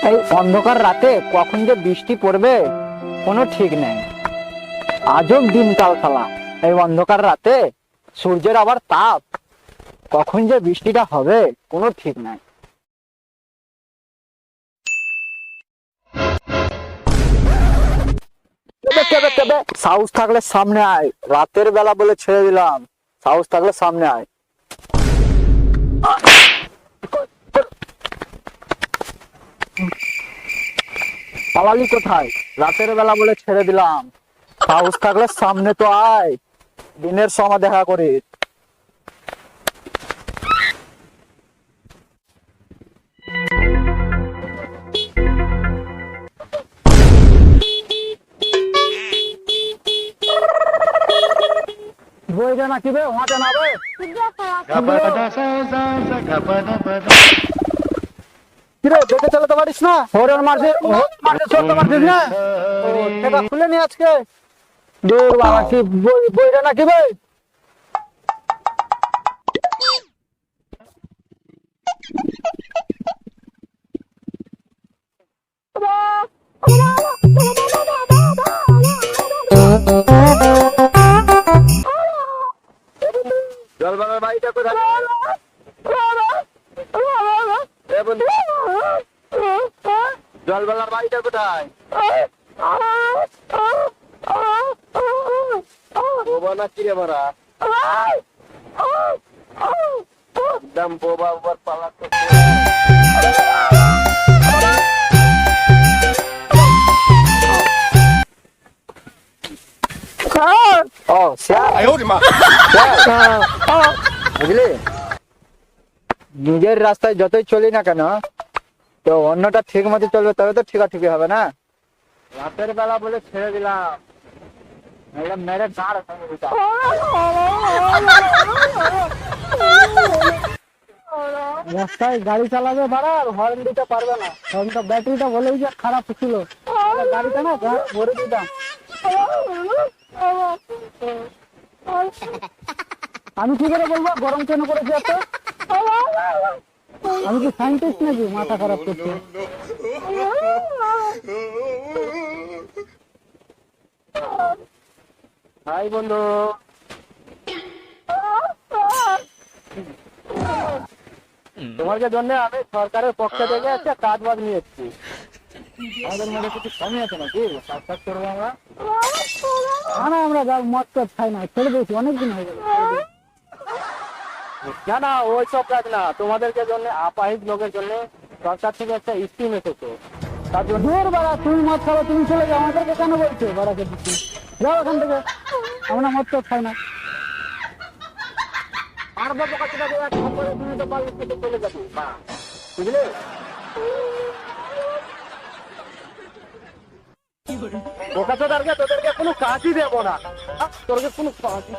এই অন্ধকার রাতে কখন যে বৃষ্টি পড়বে কোনো ঠিক নেই। আজব দিনকাল শালা। এই অন্ধকার রাতে সূর্যের আবার তাপ, কখন যে বৃষ্টিটা হবে কোনো ঠিক নাই। সাহস থাকলে সামনে আয়, রাতের বেলা বলে ছেড়ে দিলাম, সাহস থাকলে সামনে আয়। পালালি কোথায়? রাতের বেলা বলে ছেড়ে দিলাম, সাহস থাকলে সামনে তো আয়, দিনের সময় দেখা করি। বইটা নাকিবে ওহাতে নাবে কিরে দেখে চলে তো পারিস না? হরন মারছে চলতে পারছিস না? ও সেটা খুলে নি আজকে। দূর বাবা, কি বইটা নাকি ভাই? জলবাগার বাড়িটা কোথায়? জলবাগার বাড়িটা কোথায়? বোবা না কিরে মারা? একদম বোবা ওবার পালা করছে। বুঝলি, নিজের রাস্তায় যতই চলি না কেন তো অন্যটা ঠিক মতো চলবে, তবে তো ঠিকাঠিকি হবে না। রাতের বেলা বলে ছেড়ে দিলাম, মেরে গাড় রাস্তায় গাড়ি চালাবে বাড়া, হর্ন দিতে পারবে না। হর্নটা ব্যাটারিটা বলেই যে খারাপ ছিল, গাড়িটা না ভরে দিতাম। আমি কি করে বলবো গরম কেন করেছি এত? আমি কি সাইন্টিস্ট নাকি মাথা খারাপ করছি? হাই বন্ধু, তোমার জন্য আমি সরকারের পক্ষ থেকে একটা কাজ বাজ নিয়ে এসেছি। আমাদের মধ্যে কিছু কমই আছে নাকি? কাজ কাজ করবো আমরা। না আমরা মদ টদ খাই না, ছেড়ে দিয়েছি অনেকদিন হয়ে গেল। না না ওইসব কাজ না, তোমাদেরকে জন্য আপাহিজ লোকের জন্য সরকার থেকে একটা স্কিম এসেছে। তার জন্য বাড়া তুমি মদ খাবো, তুমি চলে যাও, আমাদেরকে কেন বলছো বাড়াকে দিচ্ছি? যাও এখান থেকে, আমরা মদ টদ খাই না। আর বাবা কাছে তুমি তো পারলে চলে যাবো, বুঝলে? তোদেরকে কোনো কাজই দেবো না, তোদেরকে কোনো কাজই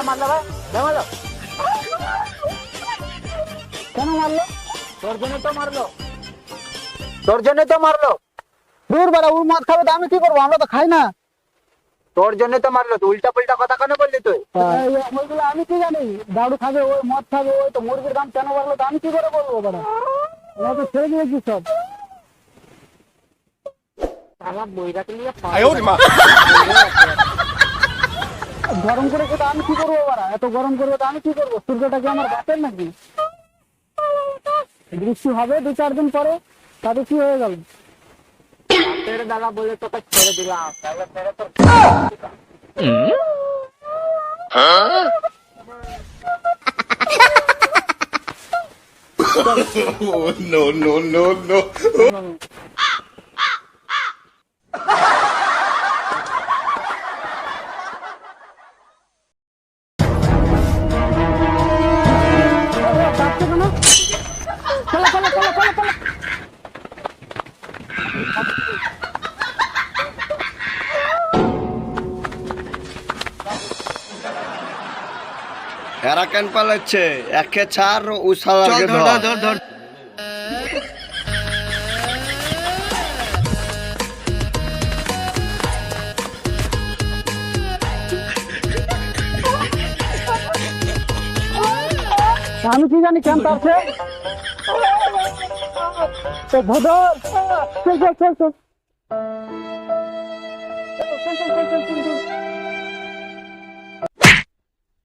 মারলো ভাই, কেন মারলো? তোর জন্য তো মারলো, তোর জন্য তো মারলো। দূর বেড়া, ওই মদ খাবে তো আমি কি করবো? আমরা তো খাই না। তোর জন্য তো মারলো, তুই উল্টা পুল্টা কথা কেন বললি তুই? ওইগুলো আমি কি জানি? দারু খাবে ওই, মদ খাবে ওই, তো মুরগির দাম কেন বাড়লো তো আমি কি করে বলবো? বেড়া আমরা তো ছেড়ে দিয়েছি সব। গরম করে সেটা আমি কি করবো? বাড়া এত গরম করবো তো আমি কি করবো? সূর্যটা কি আমার বাপের নাকি? বৃষ্টি হবে 2-4 দিন পরে, তাতে কি হয়ে গেল? রাতের বেলা বলে তোকে ছেড়ে দিলাম, তাহলে ছেড়ে তোর no, no, no, no. এরা কেন পালাচ্ছে? একে ছাড়, ও শালাকে ধর। আমি কি জানি কেন আছে? তো ভদর চল চল চল চল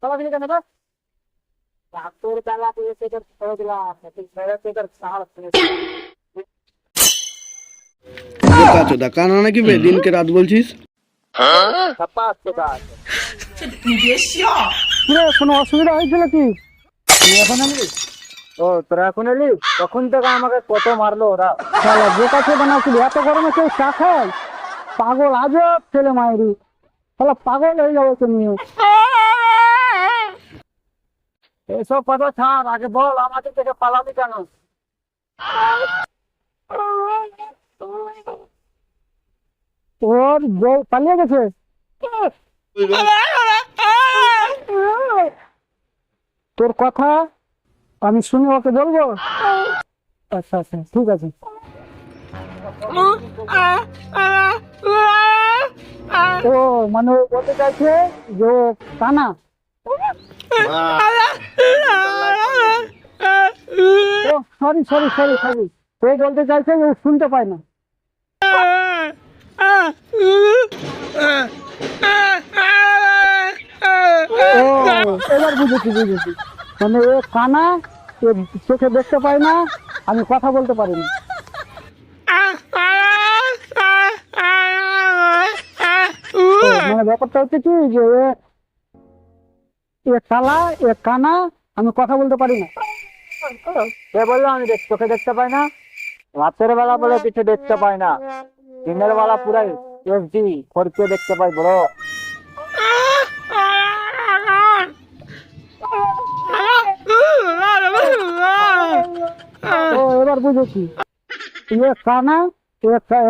সবাই মিলে কেন তোর বেলা তুই সেটা ছেড়ে দিলাম তুই ছেড়ে তুই তোর সাহার বোকা চোদা কানা নাকি বে দিনকে রাত বলছিস? ছাপ্পা আসছে কাজ কোনো অসুবিধা হয়েছিল কি তুই এখন এলি? ও তোরা এখন এলি? তখন থেকে আমাকে কত মারলো ওরা। শালা বোকা চোদা না ছিল, এত গরমে কেউ চা খায়? পাগল আজব ছেলে মায়েরি, শালা পাগল হয়ে যাবে তো নিয়ে। এসব কথা ছাড়, আগে বল আমাদের থেকে পালাবি কেন? ওর বউ পালিয়ে গেছে। তোর কথা আমি শুনে ওকে বলবো। আচ্ছা আচ্ছা ঠিক আছে। ও মানে ও বলতে চাইছে যে ও কানা। সরি সরি সরি সরি, ও বলতে চাইছে যে ও শুনতে পায় না। ও এবার বুঝেছি বুঝেছি, মানে ও কানা, ও চোখে দেখতে পায় না, আমি কথা বলতে পারি না। মানে ব্যাপারটা হচ্ছে কি যে এ কালা, এ কানা, আমি কথা বলতে পারি না। কে বললো আমি চোখে দেখতে পাই না? রাতের বেলা বলে কিছু দেখতে পাই না, দিনের বেলা পুরাই এসডি খরচে দেখতে পাই বড়। ও এবার বুঝেছি, ইয়ে কানা,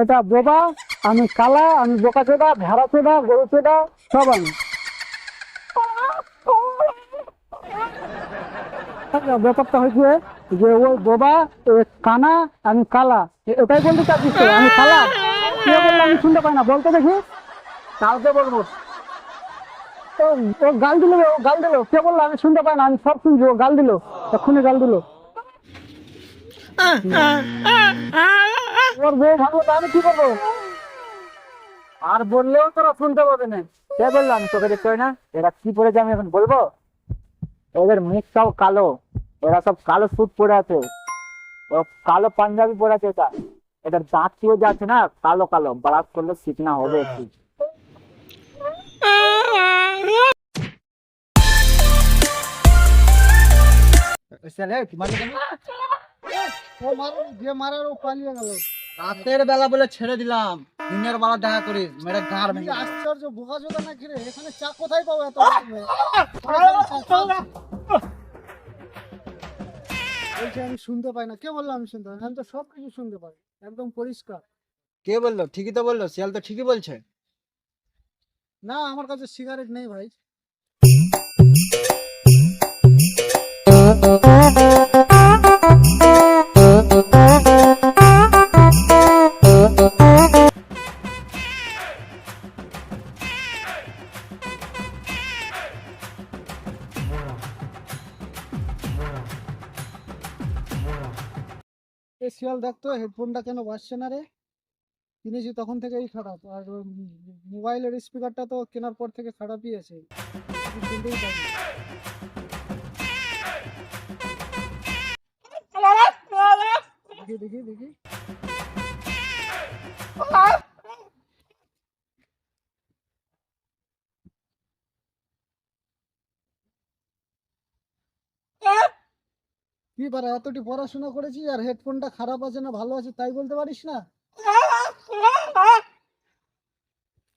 এটা বোবা, আমি কালা, আমি বোকা চোদা, ভেড়া চোদা, গরু চোদা, সব আমি। ব্যাপারটা হয়েছে যে ওই বোবা, ও কানা, আমি কালা, এটাই বলতে চাচ্ছিস তো? আমি কালা, কে বললো আমি শুনতে পাই না? বলতে দেখি, কাউকে বলবো। ও ও গাল দিল, ও গাল দিল, কে বললো আমি শুনতে পাই না? আমি সব শুনছি, ও গাল দিল, এক্ষুনি গাল দিল। ওর বউ ভাবো তো আমি কি করবো? আর বললেও তোরা শুনতে পাবে না। কে বললো আমি তোকে দেখতে পাই না? এরা কি পড়েছে আমি এখন বলবো? ওদের মুখটাও কালো, এরা সব কালো স্যুট পরে আছে, ও কালো পাঞ্জাবি পরে আছে। এটা এটার দাঁতটিও যাচ্ছে না, কালো কালো, ব্রাশ করলে চিকনা হবে একটু। রাতের বেলা বলে ছেড়ে দিলাম, দিনের বেলা দেখা করিস, মেরে ঘাড় ভেঙে। আশ্চর্য, বোকা চোদা না ঘিরে, এখানে চা কোথায় পাবো এত? বলছে আমি শুনতে পাই না, কে বললো আমি শুনতে পাই না? আমি তো সব কিছু শুনতে পাই, একদম পরিষ্কার। কে বললো? ঠিকই তো বললো, শিয়াল তো ঠিকই বলছে। না আমার কাছে সিগারেট নেই ভাই। শিয়াল দেখতো হেডফোনটা কেন বাজছে না রে? কিনেছি তখন থেকেই খারাপ, আর মোবাইলের স্পিকারটা তো কেনার পর থেকে খারাপই আছে, শুনতেই পাই না। দেখি দেখি দেখি, কি পারা, এতটি পড়াশোনা করেছি আর হেডফোনটা খারাপ আছে না ভালো আছে তাই বলতে পারিস না?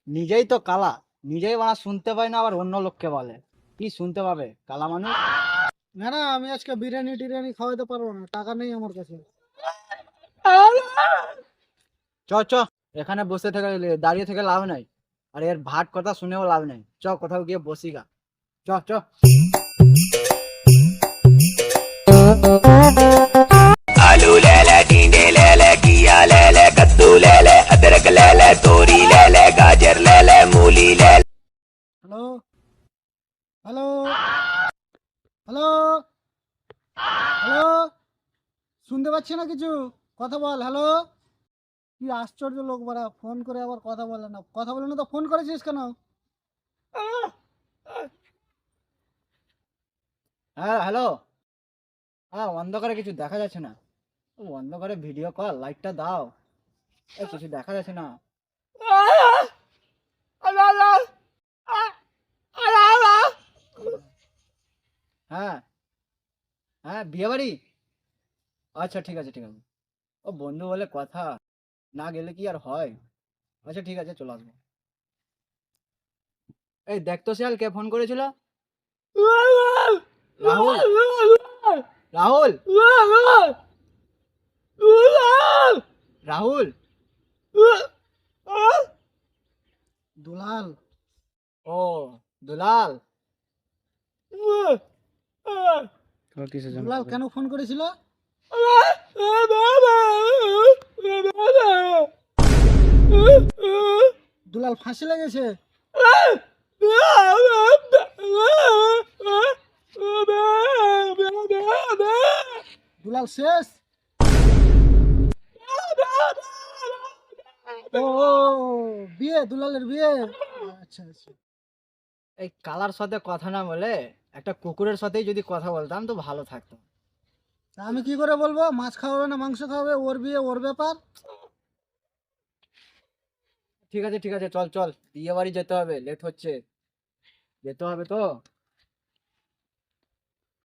নিজেই তো কালা, নিজেই বানা শুনতে পাই না, আবার অন্য লোককে বলে কি শুনতে পাবে কালা মানুষ। না না, আমি আজকে বিরিয়ানি টিরিয়ানি খাওয়াতে পারবো না, টাকা নেই আমার কাছে। চ চ, এখানে বসে থেকে দাঁড়িয়ে থেকে লাভ নাই, আর এর ভাট কথা শুনেও লাভ নাই। চ কোথাও গিয়ে বসি গা, চ চ। आलू ले ले, टींडे ले ले, घिया ले ले, कद्दू ले ले, अदरक ले ले, तोरी ले ले, गाजर ले ले, मूली ले ले। हेलो हेलो हेलो हेलो, শুনতে পাচ্ছি না কিছু? কথা বল। হ্যালো, কি আশ্চর্য লোক বাড়া, ফোন করে আবার কথা বলে না। কথা বলে না তো ফোন করেছিস কেন? হ্যাঁ হ্যালো। হ্যাঁ, অন্ধকারে কিছু দেখা যাচ্ছে না। ও, অন্ধকারে ভিডিও কল, লাইটটা দাও। কিছু দেখা যাচ্ছে না। হ্যাঁ হ্যাঁ, বিয়ে বাড়ি। আচ্ছা ঠিক আছে ঠিক আছে। ও বন্ধু বলে কথা, না গেলে কি আর হয়। আচ্ছা ঠিক আছে, চলে আসবো। এই দেখ তো শিয়াল, কে ফোন করেছিল? রাহুল। রাহুল। রাহুল। দুলাল। ও, দুলাল। দুলাল কেন ফোন করেছিল? দুলাল ফাঁসি লেগেছে। দুলাল শেষ। ও, বিয়ে, দুলালের বিয়ে। আচ্ছা আচ্ছা। এই কালার সাথে কথা না বলে একটা কুকুরের সাথেই যদি কথা বলতাম তো ভালো থাকতো। আমি কি করে বলবো? মাছ খাওয়াবে না মাংস খাওয়াবে, ওর বিয়ে ওর ব্যাপার। ঠিক আছে ঠিক আছে, চল চল, বিয়ে বাড়ি যেতে হবে, লেট হচ্ছে, যেতে হবে তো।